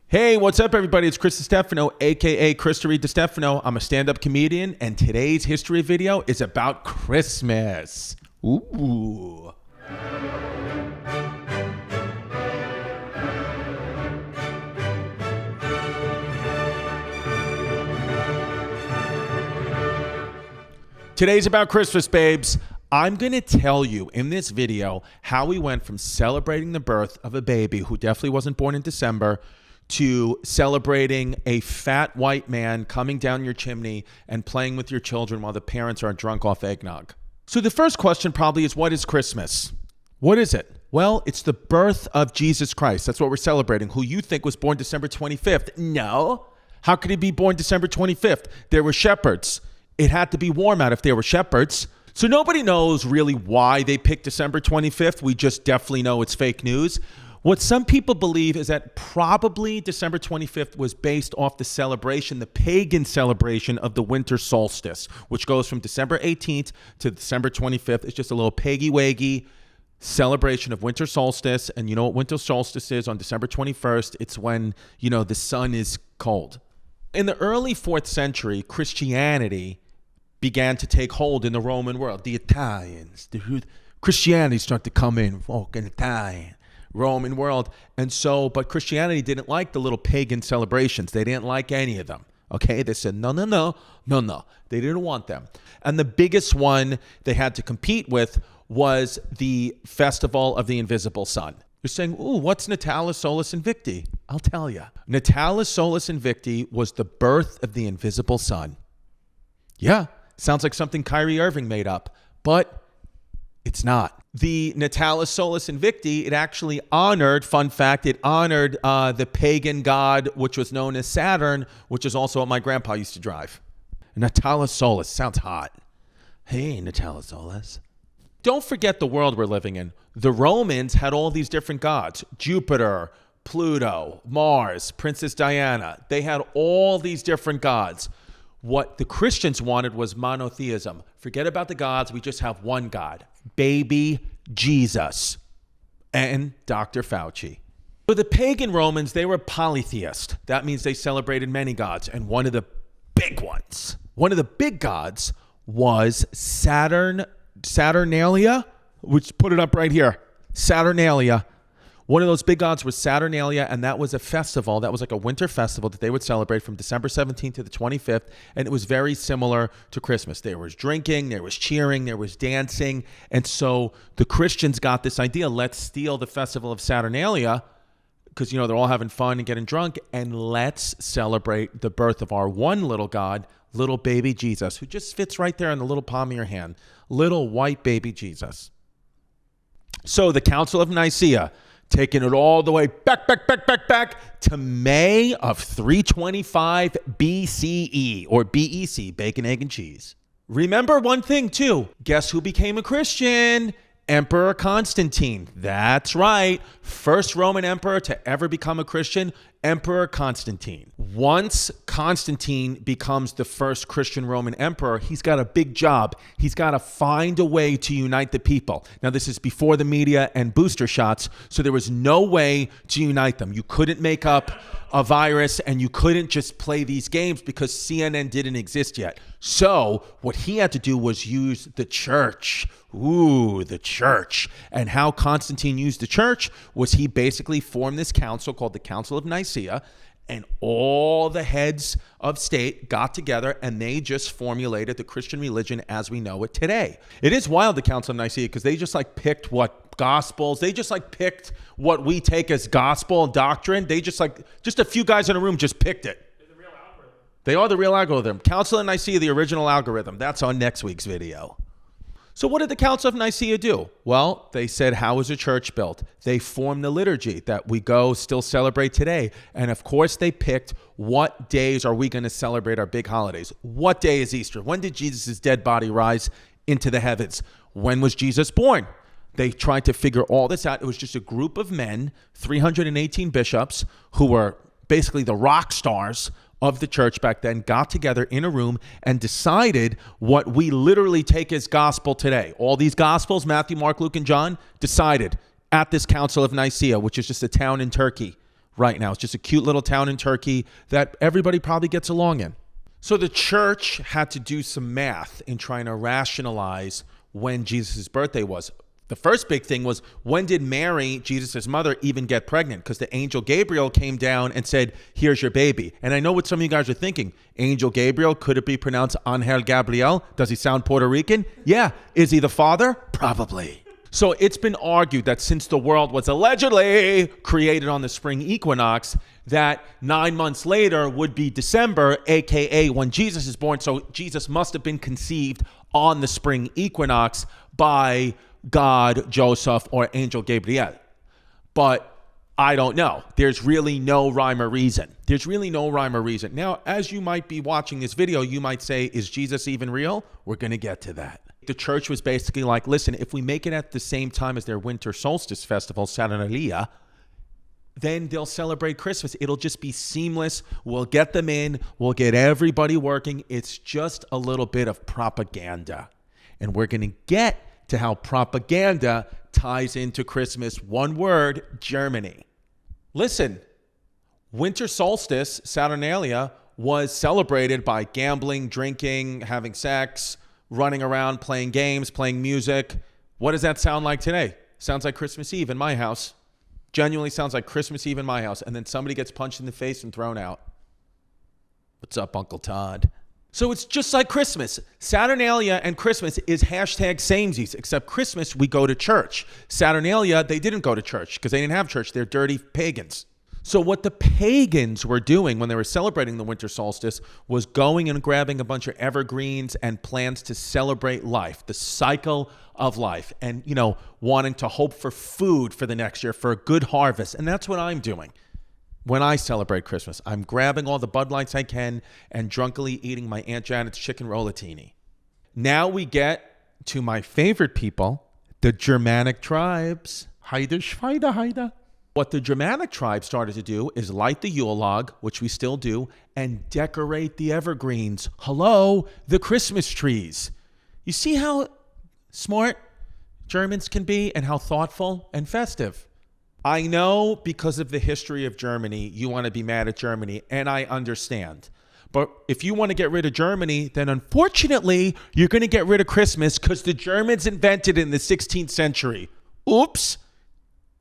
Hey, what's up, everybody? It's Chris Distefano, aka Christories Distefano. I'm a stand-up comedian, and today's history video is about Christmas. Ooh. Today's about Christmas, babes. I'm going to tell you in this video how we went from celebrating the birth of a baby who definitely wasn't born in December to celebrating a fat white man coming down your chimney and playing with your children while the parents are drunk off eggnog. So the first question probably is, what is Christmas? What is it? Well, it's the birth of Jesus Christ. That's what we're celebrating, who you think was born December 25th. No. How could he be born December 25th? There were shepherds. It had to be warm out if there were shepherds. So nobody knows really why they picked December 25th. We just definitely know it's fake news. What some people believe is that probably December 25th was based off the celebration, the pagan celebration of the winter solstice, which goes from December 18th to December 25th. It's just a little peggy-waggy celebration of winter solstice. And you know what winter solstice is on December 21st? It's when, the sun is cold. In the early 4th century, Christianity began to take hold in the Roman world. The Italians, Christianity started to come in, fucking Italian, Roman world. And so, but Christianity didn't like the little pagan celebrations. They didn't like any of them. Okay, they said, no. They didn't want them. And the biggest one they had to compete with was the Festival of the Invisible Sun. You're saying, ooh, what's Natalis Solis Invicti? I'll tell you. Natalis Solis Invicti was the birth of the invisible sun. Yeah. Sounds like something Kyrie Irving made up, but it's not. The Natalis Solis Invicti, it actually honored, fun fact, it honored the pagan god, which was known as Saturn, which is also what my grandpa used to drive. Natalis Solis, sounds hot. Hey, Natalis Solis. Don't forget the world we're living in. The Romans had all these different gods. Jupiter, Pluto, Mars, Princess Diana. They had all these different gods. What the Christians wanted was monotheism. Forget about the gods. We just have one God, baby Jesus and Dr. Fauci. For the pagan Romans, they were polytheist. That means they celebrated many gods. And one of the big ones, one of the big gods was Saturnalia, which put it up right here. Saturnalia. One of those big gods was Saturnalia, and that was a festival. That was like a winter festival that they would celebrate from December 17th to the 25th, and it was very similar to Christmas. There was drinking, there was cheering, there was dancing, and so the Christians got this idea, let's steal the festival of Saturnalia, because, they're all having fun and getting drunk, and let's celebrate the birth of our one little God, little baby Jesus, who just fits right there in the little palm of your hand, little white baby Jesus. So the Council of Nicaea, taking it all the way back to May of 325 BCE or BEC, bacon, egg, and cheese. Remember one thing too. Guess who became a Christian? Emperor Constantine. That's right. First Roman emperor to ever become a Christian, Emperor Constantine. Once Constantine becomes the first Christian Roman emperor, he's got a big job. He's got to find a way to unite the people. Now, this is before the media and booster shots, so there was no way to unite them. You couldn't make up a virus, and you couldn't just play these games because CNN didn't exist yet. So what he had to do was use the church. Ooh, the church. And how Constantine used the church was he basically formed this council called the Council of Nicaea, and all the heads of state got together and they just formulated the Christian religion as we know it today. It is wild, the Council of Nicaea, because they just picked what gospels, they just picked what we take as gospel doctrine. They just a few guys in a room just picked it. They're the real algorithm. They are the real algorithm. Council of Nicaea, the original algorithm. That's on next week's video. So what did the Council of Nicaea do? Well, they said, how is a church built? They formed the liturgy that we still celebrate today. And of course, they picked what days are we going to celebrate our big holidays? What day is Easter? When did Jesus' dead body rise into the heavens? When was Jesus born? They tried to figure all this out. It was just a group of men, 318 bishops, who were basically the rock stars of the church back then, got together in a room and decided what we literally take as gospel today. All these gospels, Matthew, Mark, Luke, and John, decided at this Council of Nicaea, which is just a town in Turkey, right now. It's just a cute little town in Turkey that everybody probably gets along in. So the church had to do some math in trying to rationalize when Jesus' birthday was. The first big thing was, when did Mary, Jesus' mother, even get pregnant? Because the angel Gabriel came down and said, here's your baby. And I know what some of you guys are thinking. Angel Gabriel, could it be pronounced Angel Gabriel? Does he sound Puerto Rican? Yeah. Is he the father? Probably. So it's been argued that since the world was allegedly created on the spring equinox, that 9 months later would be December, aka when Jesus is born. So Jesus must have been conceived on the spring equinox by God, Joseph, or Angel Gabriel. But I don't know. There's really no rhyme or reason. Now, as you might be watching this video, you might say, is Jesus even real? We're going to get to that. The church was basically like, listen, if we make it at the same time as their winter solstice festival, Saturnalia, then they'll celebrate Christmas. It'll just be seamless. We'll get them in. We'll get everybody working. It's just a little bit of propaganda. And we're going to get to how propaganda ties into Christmas. One word, Germany. Listen, winter solstice, Saturnalia, was celebrated by gambling, drinking, having sex, running around, playing games, playing music. What does that sound like today? Sounds like Christmas Eve in my house. Genuinely sounds like Christmas Eve in my house. And then somebody gets punched in the face and thrown out. What's up, Uncle Todd? So it's just like Christmas. Saturnalia and Christmas is hashtag samesies, except Christmas, we go to church. Saturnalia, they didn't go to church because they didn't have church. They're dirty pagans. So what the pagans were doing when they were celebrating the winter solstice was going and grabbing a bunch of evergreens and plants to celebrate life, the cycle of life, and, wanting to hope for food for the next year, for a good harvest. And that's what I'm doing when I celebrate Christmas. I'm grabbing all the Bud Lights I can and drunkenly eating my Aunt Janet's chicken rollatini. Now we get to my favorite people, the Germanic tribes. Heide, Schweide, Heide. What the Germanic tribes started to do is light the Yule log, which we still do, and decorate the evergreens. Hello, the Christmas trees. You see how smart Germans can be and how thoughtful and festive? I know because of the history of Germany, you want to be mad at Germany, and I understand. But if you want to get rid of Germany, then unfortunately, you're going to get rid of Christmas because the Germans invented it in the 16th century. Oops.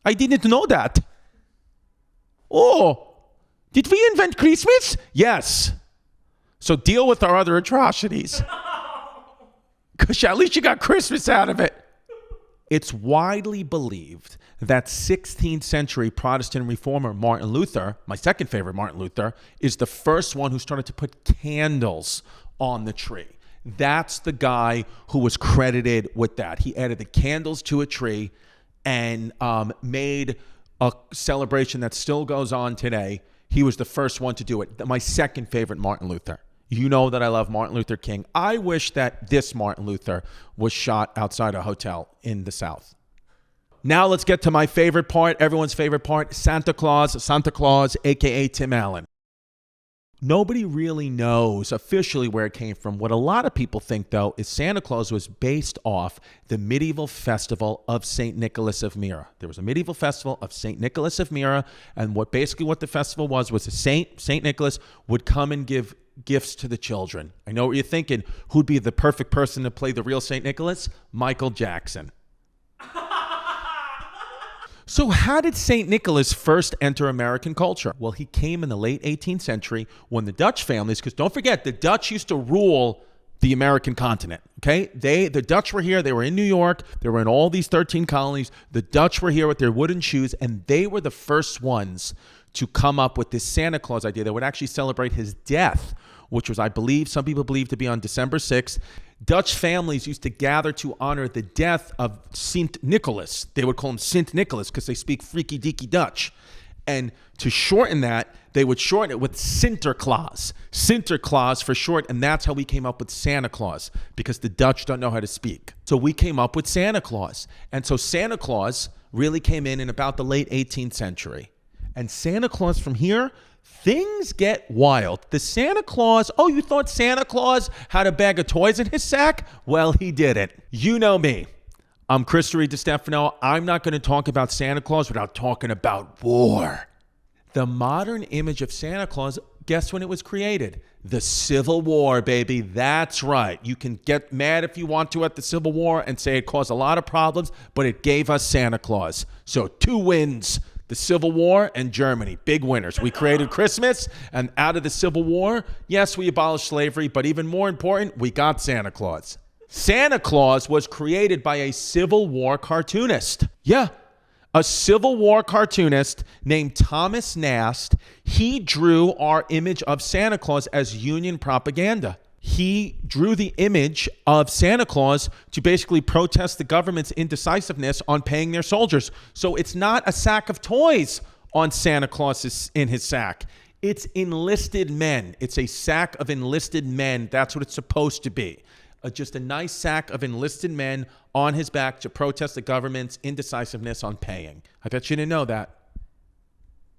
I didn't know that. Oh, did we invent Christmas? Yes. So deal with our other atrocities. Because at least you got Christmas out of it. It's widely believed that 16th century Protestant reformer Martin Luther, my second favorite Martin Luther, is the first one who started to put candles on the tree. That's the guy who was credited with that. He added the candles to a tree and made a celebration that still goes on today. He was the first one to do it. My second favorite, Martin Luther. You know that I love Martin Luther King. I wish that this Martin Luther was shot outside a hotel in the South. Now let's get to my favorite part, everyone's favorite part, Santa Claus, aka Tim Allen. Nobody really knows officially where it came from. What a lot of people think, though, is Santa Claus was based off the medieval festival of St. Nicholas of Myra. There was a medieval festival of St. Nicholas of Myra, and what the festival was a St. Nicholas would come and give gifts to the children. I know what you're thinking. Who'd be the perfect person to play the real St. Nicholas? Michael Jackson. So how did St. Nicholas first enter American culture? Well, he came in the late 18th century when the Dutch families, because don't forget, the Dutch used to rule the American continent, okay? The Dutch were here. They were in New York. They were in all these 13 colonies. The Dutch were here with their wooden shoes, and they were the first ones to come up with this Santa Claus idea that would actually celebrate his death, which was, I believe, some people believe to be on December 6th. Dutch families used to gather to honor the death of Sint Nicholas. They would call him Sint Nicholas because they speak freaky deaky Dutch. And to shorten that, they would shorten it with Sinterklaas. Sinterklaas for short, and that's how we came up with Santa Claus, because the Dutch don't know how to speak. So we came up with Santa Claus. And so Santa Claus really came in about the late 18th century. And Santa Claus from here, things get wild. The Santa Claus, oh, you thought Santa Claus had a bag of toys in his sack? Well, he didn't. You know me. I'm Christories Distefano. I'm not going to talk about Santa Claus without talking about war. The modern image of Santa Claus, guess when it was created? The Civil War, baby. That's right. You can get mad if you want to at the Civil War and say it caused a lot of problems, but it gave us Santa Claus. So 2 wins. The Civil War and Germany, big winners. We created Christmas, and out of the Civil War, yes, we abolished slavery, but even more important, we got Santa Claus. Santa Claus was created by a Civil War cartoonist. Yeah, a Civil War cartoonist named Thomas Nast. He drew our image of Santa Claus as Union propaganda. He drew the image of Santa Claus to basically protest the government's indecisiveness on paying their soldiers. So it's not a sack of toys on Santa Claus in his sack. It's enlisted men. It's a sack of enlisted men. That's what it's supposed to be. Just a nice sack of enlisted men on his back to protest the government's indecisiveness on paying. I bet you didn't know that.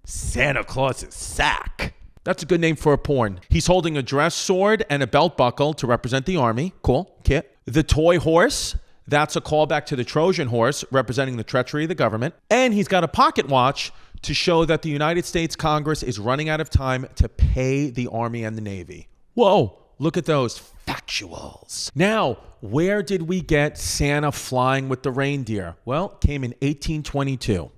Santa Claus's sack. That's a good name for a porn. He's holding a dress sword and a belt buckle to represent the army. Cool, kit. The toy horse, that's a callback to the Trojan horse, representing the treachery of the government. And he's got a pocket watch to show that the United States Congress is running out of time to pay the Army and the Navy. Whoa, look at those factuals. Now, where did we get Santa flying with the reindeer? Well, it came in 1822.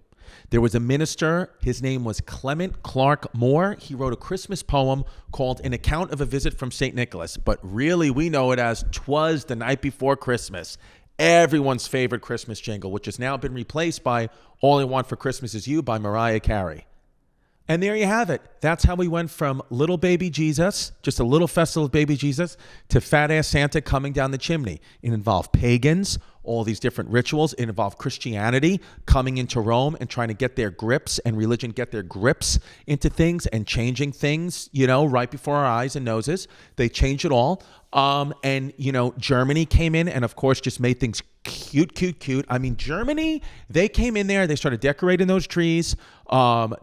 There was a minister, his name was Clement Clark Moore. He wrote a Christmas poem called An Account of a Visit from St. Nicholas, but really we know it as 'Twas the Night Before Christmas. Everyone's favorite Christmas jingle, which has now been replaced by All I Want for Christmas Is You by Mariah Carey. And there you have it. That's how we went from little baby Jesus, just a little festival of baby Jesus, to fat ass Santa coming down the chimney. It involved pagans, all these different rituals. It involved Christianity coming into Rome and trying to get their grips, and religion get their grips into things and changing things, right before our eyes and noses. They changed it all. And Germany came in and of course just made things cute. I mean, Germany, they came in there, they started decorating those trees.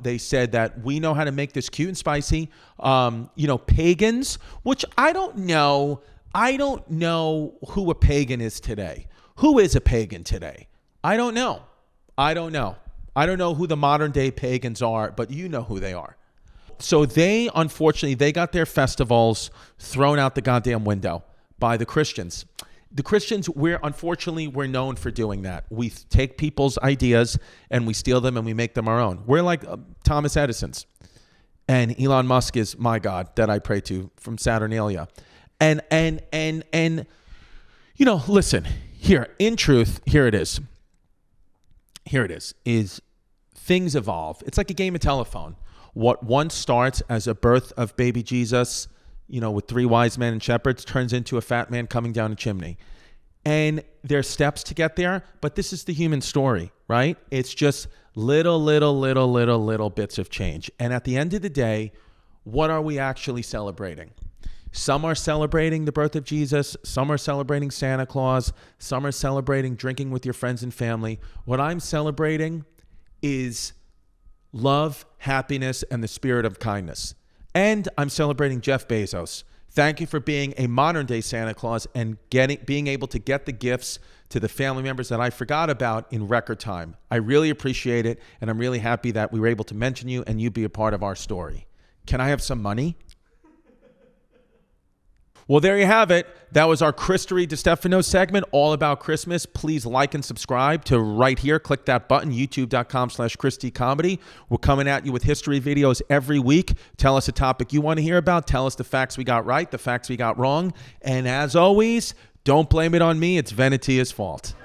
They said that we know how to make this cute and spicy. Pagans, which I don't know who a pagan is today. Who is a pagan today? I don't know. I don't know who the modern day pagans are, but you know who they are. So unfortunately, they got their festivals thrown out the goddamn window by the Christians. The Christians, we're known for doing that. We take people's ideas and we steal them and we make them our own. We're like Thomas Edison's. And Elon Musk is my God that I pray to from Saturnalia. And listen, in truth, here it is, is things evolve. It's like a game of telephone. What once starts as a birth of baby Jesus, with 3 wise men and shepherds, turns into a fat man coming down a chimney. And there's steps to get there, but this is the human story, right? It's just little bits of change. And at the end of the day, what are we actually celebrating? Some are celebrating the birth of Jesus. Some are celebrating Santa Claus. Some are celebrating drinking with your friends and family. What I'm celebrating is love, happiness, and the spirit of kindness. And I'm celebrating Jeff Bezos. Thank you for being a modern day Santa Claus and being able to get the gifts to the family members that I forgot about in record time. I really appreciate it, and I'm really happy that we were able to mention you and you be a part of our story. Can I have some money? Well, there you have it. That was our Christory Distefano segment all about Christmas. Please like and subscribe to right here. Click that button, youtube.com/ChristyComedy. We're coming at you with history videos every week. Tell us a topic you want to hear about. Tell us the facts we got right, the facts we got wrong. And as always, don't blame it on me. It's Venetia's fault.